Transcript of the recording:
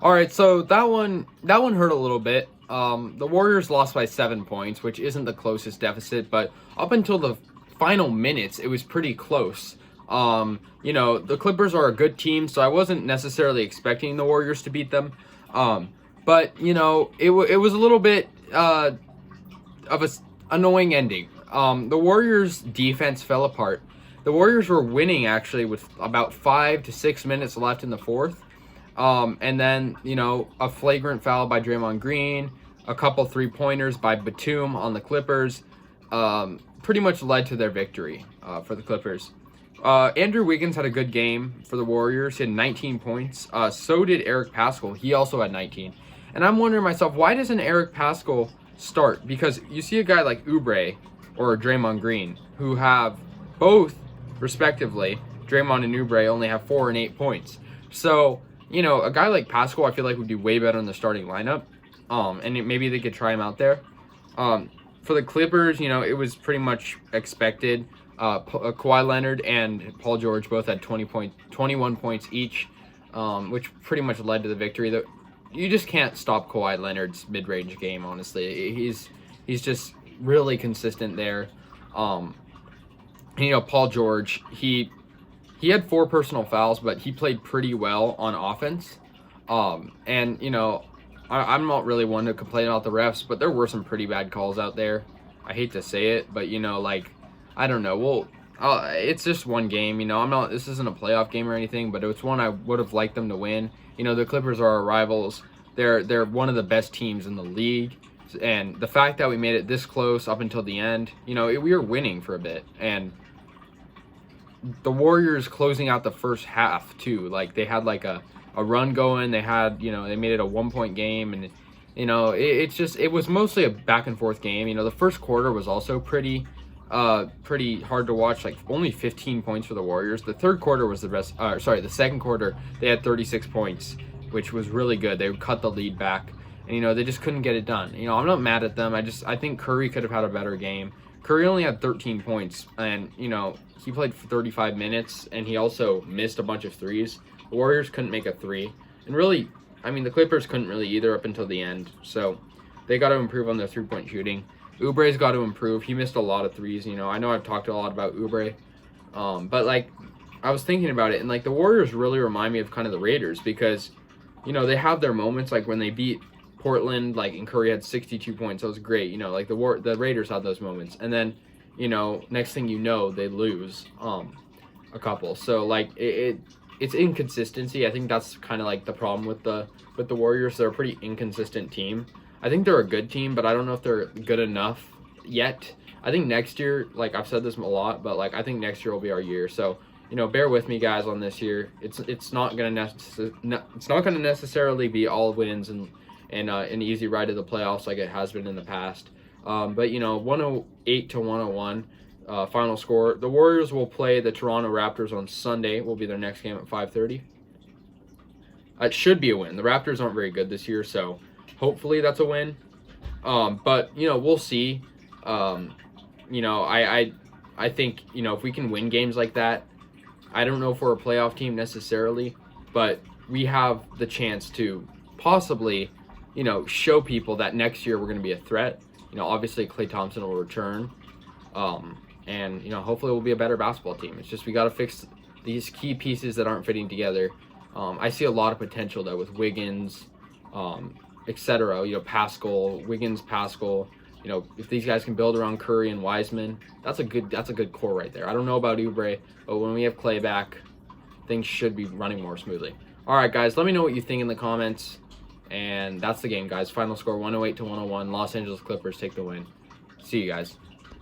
All right, so that one hurt a little bit. The Warriors lost by 7 points, which isn't the closest deficit, but up until the final minutes, it was pretty close. The Clippers are a good team, so I wasn't necessarily expecting the Warriors to beat them. But it was a little bit of a annoying ending. The Warriors' defense fell apart. The Warriors were winning actually with about 5 to 6 minutes left in the fourth. And then, a flagrant foul by Draymond Green, a couple three-pointers by Batum on the Clippers, pretty much led to their victory for the Clippers. Andrew Wiggins had a good game for the Warriors. He had 19 points. So did Eric Paschall. He also had 19. And I'm wondering myself, why doesn't Eric Paschall start? Because you see a guy like Oubre or Draymond Green, who have both, respectively, Draymond and Oubre only have 4 and 8 points. So, a guy like Paschall, I feel like would be way better in the starting lineup. Maybe they could try him out there. For the Clippers, it was pretty much expected. Kawhi Leonard and Paul George both had 21 points each, which pretty much led to the victory. You just can't stop Kawhi Leonard's mid-range game, honestly. He's just really consistent there. Paul George, he had 4 personal fouls, but he played pretty well on offense. I'm not really one to complain about the refs, but there were some pretty bad calls out there. I hate to say it, but I don't know. Well, it's just one game. This isn't a playoff game or anything, but it's one I would have liked them to win. The Clippers are our rivals. They're one of the best teams in the league, and the fact that we made it this close up until the end, we were winning for a bit, and the Warriors closing out the first half too. Like they had like a run going. They had they made it a 1-point game, and it was mostly a back and forth game. The first quarter was also pretty hard to watch, like only 15 points for the Warriors. The third quarter was the best. The second quarter they had 36 points, which was really good. They cut the lead back, and they just couldn't get it done. I'm not mad at them. I think Curry could have had a better game. Curry only had 13 points, and he played for 35 minutes, and he also missed a bunch of threes. The Warriors couldn't make a three, and really, the Clippers couldn't really either up until the end. So they got to improve on their 3-point shooting. Oubre's got to improve. He missed a lot of threes. I know I've talked a lot about Oubre, but I was thinking about it, and the Warriors really remind me of kind of the Raiders because, they have their moments, like when they beat Portland, and Curry had 62 points. That was great. The Raiders had those moments, and then, next thing they lose a couple. So it's inconsistency. I think that's kind of the problem with the Warriors. They're a pretty inconsistent team. I think they're a good team, but I don't know if they're good enough yet. I think next year, I've said this a lot, but I think next year will be our year. So, bear with me, guys, on this year. It's not gonna necessarily be all wins and an easy ride to the playoffs like it has been in the past. But 108 to 101 final score. The Warriors will play the Toronto Raptors on Sunday. Will be their next game at 5:30. It should be a win. The Raptors aren't very good this year, so hopefully that's a win. But we'll see. I think if we can win games like that, I don't know if we're a playoff team necessarily, but we have the chance to possibly show people that next year we're going to be a threat. Obviously Klay Thompson will return, and hopefully we'll be a better basketball team. It's just we got to fix these key pieces that aren't fitting together. I see a lot of potential though with Wiggins, etc. Wiggins, Paschall. If these guys can build around Curry and Wiseman, that's a good core right there. I don't know about Oubre, but when we have Klay back, things should be running more smoothly. All right, guys, let me know what you think in the comments. And that's the game, guys. Final score 108 to 101. Los Angeles Clippers take the win. See you guys.